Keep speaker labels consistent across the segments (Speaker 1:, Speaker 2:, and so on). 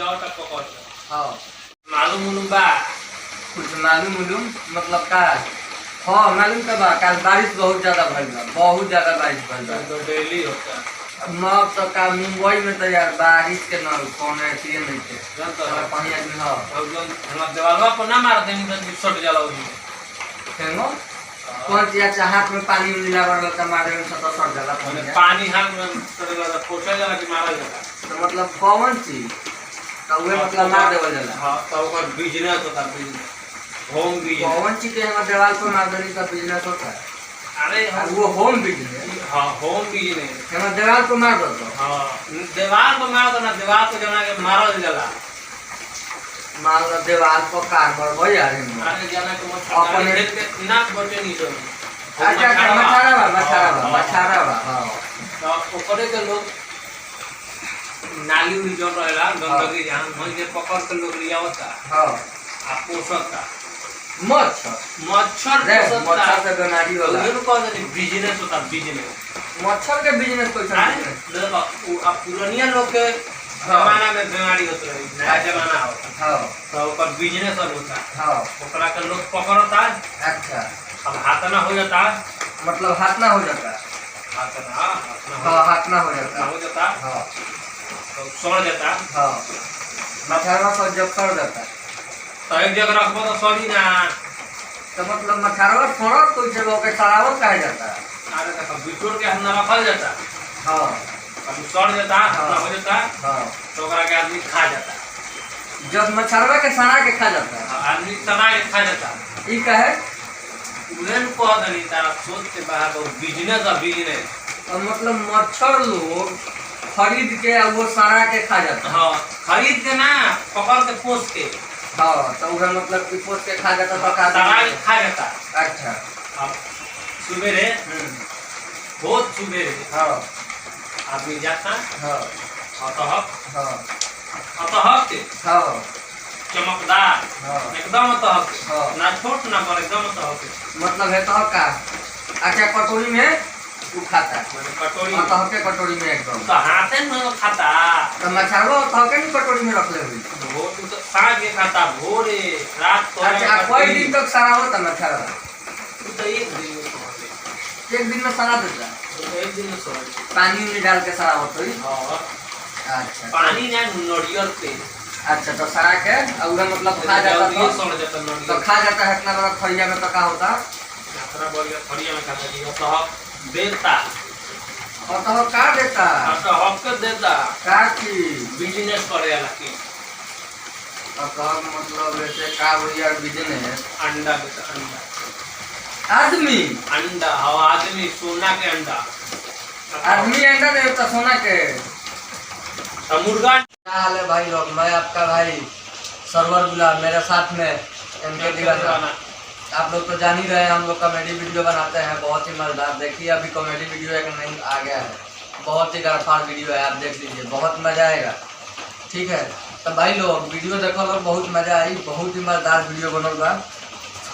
Speaker 1: जाओ तक पकड़।
Speaker 2: हाँ
Speaker 1: मालूम बा
Speaker 2: कुछ मालूम मतलब का। हाँ मालूम का बा कल बारिश बहुत ज्यादा भइल बा, बहुत ज्यादा बारिश भइल बा।
Speaker 1: तो डेली होता
Speaker 2: न तो का मुंबई में तो यार बारिश के न कौन ऐसी नहीं थे
Speaker 1: जानता है
Speaker 2: कहीं आदमी। हाँ
Speaker 1: और जो हम देवालवा पर ना मारते हैं तो छट जाला उही
Speaker 2: हेंगो कौन चिया हाथ में पानी मिला वाला का मारे में सत सट जाला
Speaker 1: पानी हाथ में चलेगा पोछा जाला कि मारा जाला।
Speaker 2: तो मतलब कौन चीज तो वे मतलब मार देवल जाला।
Speaker 1: हां तो ओकर बिजनेस होता बिजनेस होम बिजनेस
Speaker 2: कौन चीज के हम दीवार पर मार देने का बिजनेस होता है।
Speaker 1: अरे
Speaker 2: वो होम बिजनेस।
Speaker 1: हां होम बिजनेस
Speaker 2: हम दीवार पर मार दो।
Speaker 1: हां दीवार पर मार दो ना दीवार को जना के मारल जाला
Speaker 2: मान लो दीवार पर कारबर हो यार
Speaker 1: अरे जना के अपने नाक बचे नहीं तो
Speaker 2: अच्छा मछारा बा हां
Speaker 1: तो ओकरे के लोग नाली उली जो रहेला गंदगी जहां वहीं से पकड़ के लोग लिया होता।
Speaker 2: हां
Speaker 1: आ पोषता
Speaker 2: मच्छर
Speaker 1: मच्छर
Speaker 2: से बीमारी होला
Speaker 1: उन्हें कह दे बिजनेस होता बिजनेस
Speaker 2: मच्छर के बिजनेस कैसे
Speaker 1: देखो अब पुरानिया लोग के जमाना में बीमारी होत रही नया जमाना होता।
Speaker 2: हां
Speaker 1: तो ओकर बिजनेस अब होता।
Speaker 2: हां
Speaker 1: ओकरा के लोग पकड़ता।
Speaker 2: अच्छा
Speaker 1: अब हाथ ना हो जाता
Speaker 2: मतलब हाथ ना हो जाता।
Speaker 1: हाथ
Speaker 2: ना हो जाता।
Speaker 1: हां तो सड़ जाता।
Speaker 2: हां मच्छरवा सब जब सड़ जाता
Speaker 1: तो एक जगह रखबो तो सड़ी ना
Speaker 2: तो मतलब मच्छरवा सड़त तो जब ओके सड़ावत कहा जाता है।
Speaker 1: अरे देखो बिटोर के अंदर रखल जाता।
Speaker 2: हां
Speaker 1: अब सड़ जाता ना हो जाता।
Speaker 2: हां
Speaker 1: तो ओकरा के आदमी खा जाता।
Speaker 2: जब मच्छरवा के सड़ा के खा जाता है
Speaker 1: आदमी तना के खा जाता।
Speaker 2: ई कहे
Speaker 1: उन्हें कह दनी तारा सोच के बाहर बिजनेस है बिजनेस।
Speaker 2: और मतलब मच्छर लोग खरीद के वो सड़ा के खा जाता है।
Speaker 1: हाँ खरीद के ना पकड़ के पोस के
Speaker 2: हाँ तो वह मतलब कि पोस के खा जाता तो
Speaker 1: सड़ा के खा जाता।
Speaker 2: अच्छा
Speaker 1: अब सुबेरे बहुत सुबेरे
Speaker 2: हाँ
Speaker 1: आदमी जाता
Speaker 2: हाँ
Speaker 1: अतहक
Speaker 2: हाँ
Speaker 1: अतहक के
Speaker 2: हाँ
Speaker 1: चमकदार
Speaker 2: हाँ
Speaker 1: एकदम अतहक
Speaker 2: हाँ।
Speaker 1: ना छोट ना बड़ एकदम अतहक
Speaker 2: मतलब है तो का अच्छा कटोरी में वो खाता है
Speaker 1: कटोरी
Speaker 2: अतहक के कटोरी में एकदम
Speaker 1: तो हाथे में खाता।
Speaker 2: तो मच्छरवा अतहक के कटोरी में रख ले हुई
Speaker 1: भोर तो साँझ के खाता भोरे रात को।
Speaker 2: अच्छा कोई दिन तक सड़ा होता मच्छरवा
Speaker 1: तो एक दिन में सोते।
Speaker 2: एक दिन में सड़ा देता
Speaker 1: तो एक दिन में सोते।
Speaker 2: पानी में डाल के सड़ा होता है।
Speaker 1: हाँ
Speaker 2: अच्छा
Speaker 1: पानी ना नरियल तेल
Speaker 2: अच्छा तो सड़ा के और मतलब खा जाता
Speaker 1: जल्दी
Speaker 2: तो
Speaker 1: सड़ जाता नरियल
Speaker 2: तो खा जाता है इतना बड़ा खड़िया में तो क्या होता
Speaker 1: यात्रा बढ़िया खड़िया में खाता दिया तो हक देता
Speaker 2: और तो का देता
Speaker 1: तो हक के देता
Speaker 2: का चीज
Speaker 1: बिजनेस करे वाला की
Speaker 2: और तो मतलब ऐसे का भैया बिजनेस
Speaker 1: अंडा देता अंडा
Speaker 2: आदमी
Speaker 1: अंडा और आदमी सोना के अंडा
Speaker 2: आदमी अंडा देता सोना के।
Speaker 1: तो मुर्गा
Speaker 2: क्या हाल है भाई लोग, मैं आपका भाई सरवर गुलाब, मेरे साथ में एमके दिवाकर। आप लोग तो जान ही रहे हैं हम लोग कॉमेडी वीडियो बनाते हैं बहुत ही मजेदार। देखिए अभी कॉमेडी वीडियो एक नहीं आ गया है, बहुत ही गरफार वीडियो है, आप देख लीजिए बहुत मजा आएगा। ठीक है तो भाई लोग वीडियो देखो लोग बहुत मजा आई, बहुत ही मजेदार वीडियो बनल बा।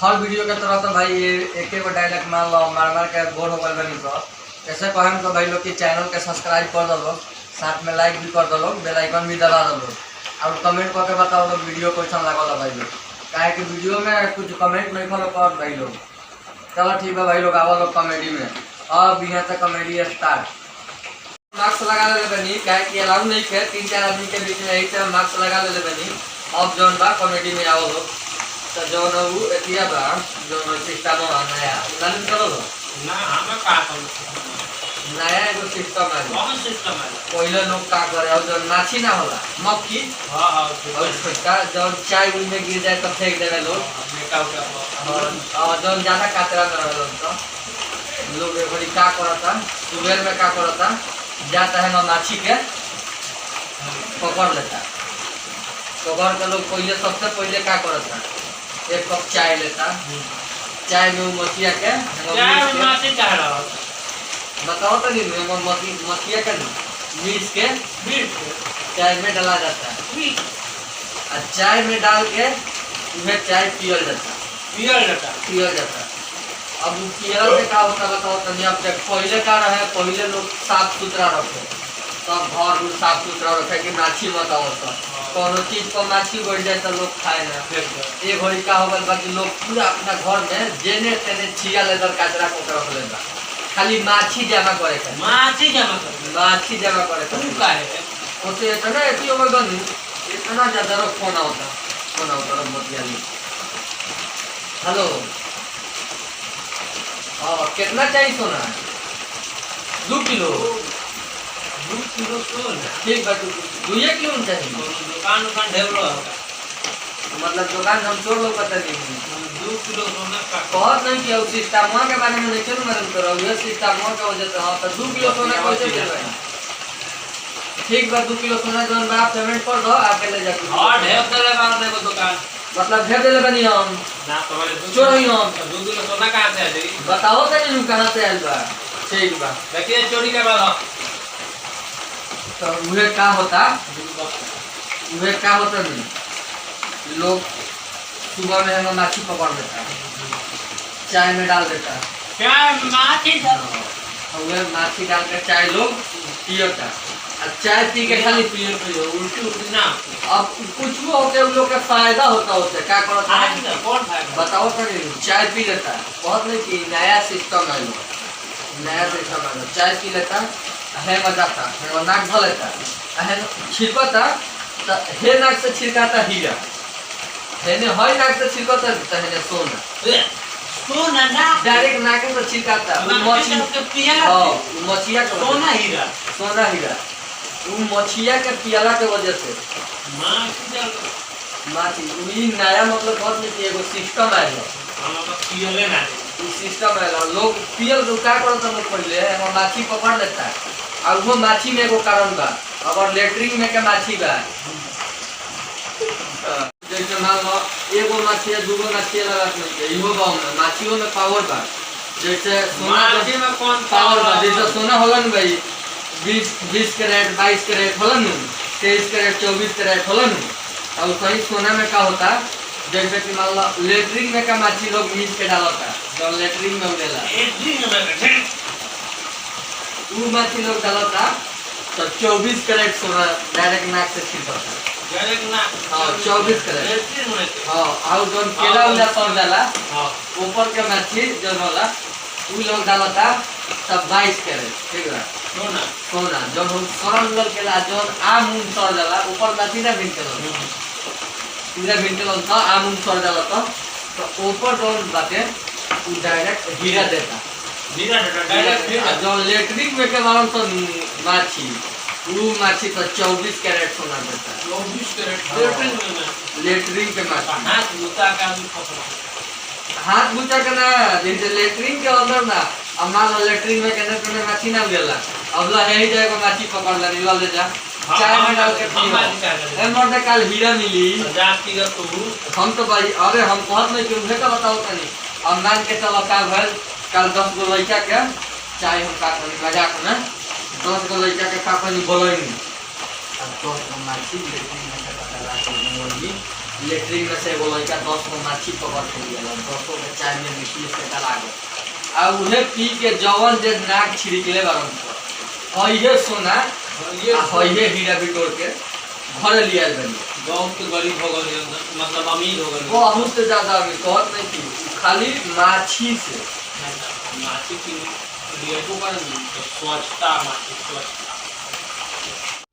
Speaker 2: हर वीडियो के तरह तो भाई ये एक ही डायलॉग मान लो मार के बोर हो गए बनी तो ऐसे कहम तो भाई लोग की चैनल के सब्सक्राइब कर दो लोग, साथ में लाइक भी कर दो लोग, बेल आइकन भी दबा दो लोग और कमेंट करके बताओ लोग वीडियो कैसा लगा भाई लोग। काहे कि वीडियो में कुछ कमेंट नहीं फॉलो कर भाई लोग। चलो ठीक है भाई लोग आओ लोग कॉमेडी में। अब यहाँ से कॉमेडी स्टार्ट। मास्क लगा ले बनी काहे कि अलाउ नहीं है 3-4 आदमी के बीच में, यही से मास्क लगा ले बनी। अब जौन बा कॉमेडी में आओ लोग तो जौन वो एतिया बा जौन सिस्टम नया नाम करो
Speaker 1: ना हमें का कर
Speaker 2: नया एगो सिस्टम है।
Speaker 1: कौन सिस्टम है?
Speaker 2: पहले लोग का करे और जौन माछी ना होला मक्खी
Speaker 1: हां हां
Speaker 2: और छोटा जौन चाय उन में गिर जाए तो फेंक देवे लोग। और जौन ज्यादा कातरा में रहे लोग एक बारी का करता सुबह में का करता जाता है माछी के पकड़ लेता, पकड़ के लोग पहले सबसे पहले का करता एक कप चाय लेता, चाय में मछिया के बताओ तो नहीं मछिया के मिर्च के चाय में डाला जाता है और चाय में डाल के उन्हें चाय पियल जाता। अब पियल से क्या होता बताओ तनी। अब पहले का रहे पहले लोग साफ सुथरा रखे सब घर उर साफ सुथरा रखे कि माछी मत आओ सब कोनो चीज पर माछी बढ़ जाए तो लोग खाए ना। ये घड़ी का होगा बाकी लोग पूरा अपना घर में जेने तेने छिया लेकर कचरा को रख लेगा खाली माछी जमा करे के
Speaker 1: माछी जमा करे
Speaker 2: तू
Speaker 1: तू
Speaker 2: का
Speaker 1: काहे
Speaker 2: है ओसे इतना एतियो में गन इतना ज्यादा रो फोन होता बतियाली। हेलो कितना चाहिए सोना 2 किलो
Speaker 1: 2 किलो सोना
Speaker 2: ठीक बा 2 किलो में चाहिए
Speaker 1: दुकान ढेवलो
Speaker 2: मतलब दुकान हम छोड़ लो पता नहीं
Speaker 1: 2 किलो सोना का
Speaker 2: बहुत नहीं किया उस सिस्टम के बारे में नहीं चलो मरन करो ये सिस्टम का वजह से हां तो 2 किलो सोना कैसे देबे ठीक बा 2 किलो सोना जौन बा पेमेंट कर दो आके ले जाके
Speaker 1: हां ढेव देले बार ने दुकान
Speaker 2: मतलब भेज देले बनी हम
Speaker 1: ना तुम्हारे
Speaker 2: चोरी हम
Speaker 1: 2 किलो सोना कहां से आ जाई
Speaker 2: बताओ तो नहीं कहां से आइल बा ठीक बा
Speaker 1: देखिए चोरी के बाद
Speaker 2: तो उहे का होता नहीं लोग सुबह में हम माछी पकड़ लेता चाय में डाल देता
Speaker 1: क्या माछी
Speaker 2: उहे माछी डाल के चाय लोग पियता और चाय पी के खाली
Speaker 1: पियो उल्टी ना
Speaker 2: अब कुछ भी होते उन लोग का फायदा होता क्या करो
Speaker 1: कौन फायदा
Speaker 2: बताओ तो नहीं चाय पी लेता बहुत नहीं कि नया सिस्टम है नया सिस्टम है चाय पी लेता है मजाता है नाक धो लेता है छिड़कता तो हे नाक से छिड़काता हीरा है ने हई नाक से छिड़कता तो है सोना
Speaker 1: सोना ना
Speaker 2: डायरेक्ट नाक से छिड़काता
Speaker 1: मछली के पिया
Speaker 2: हां मछिया का
Speaker 1: सोना हीरा
Speaker 2: वो मछिया के पियाला के वजह से माछी वही नया मतलब बहुत नहीं एगो सिस्टम है
Speaker 1: हम पियले ना
Speaker 2: सिस्टम है लोग पियल तो क्या करता लोग पहले हम माछी पकड़ लेता है और वो माछी में एगो कारण बा अगर लेटरिन में के माछी बा जैसे मान लो एगो माछी या दूगो माछी लगा के इहो गांव में माछियों में पावर बा जैसे सोना
Speaker 1: माछी में कौन
Speaker 2: पावर बा जैसे सोना होला न भाई 20 कैरेट 22 कैरेट होला न 23 कैरेट 24 कैरेट होला न और कहीं सोना में क्या होता जैसे कि मान लो लेटरिन में का माछी लोग मीच के डालता जो लेटरिन में उड़ेला वो माछी लोग डालता तो 24 कैरेट सोना डायरेक्ट नाक से छिड़कता
Speaker 1: डायरेक्ट ना
Speaker 2: हां 24 कैरेट हां और जो केला वाला सर डाला
Speaker 1: हां
Speaker 2: ऊपर के माछी जो होला वो लोग डालता तब 22 कैरेट ठीक है सोना जो हम सरल लल केला जो आम उन सर डाला ऊपर माछी ना बिन के पूरा बिंटल था आम सर डाला तो ऊपर जो बातें वो डायरेक्ट हीरा देता
Speaker 1: डायरेक्ट
Speaker 2: जो लेटरिन में के वाला तो माछी वो माछी तो 24 कैरेट सोना देता
Speaker 1: 24 कैरेट
Speaker 2: लेटरिन के माछी
Speaker 1: हाथ मुता का
Speaker 2: हाथ बुचा के ना जैसे लेटरिन के अंदर ना अब मान लो लेटरिन में के अंदर माछी ना उगेला अब ला यही जाएगा माछी पकड़ ले जा चाय में डाल के पियो मर्दे कल हीरा मिली हम तो भाई अरे हम बहुत नहीं क्यों तो बताओ तनी अब मान के चलो का भल कल 10 गो लड़का के चाय हम का करी मजाक में 10 गो लड़का के का करी बोलनी अब 10 गो माछी लेटरिन में से पकड़ा के बोलनी लेटरिन में से वो लड़का 10 गो माछी पकड़ के लिया 10 गो के चाय में मिट्टी से डाला गया अब उन्हें पी के जवन जे नाक छिड़कले बारन और ये सोना ये हीरा बिटोर के घर लिया बनी
Speaker 1: गांव के गरीब हो गए मतलब अमीर हो गए
Speaker 2: बहुत ज्यादा अमीर बहुत नहीं की खाली माछी से
Speaker 1: माछी की लिए तो स्वच्छता माछी स्वच्छता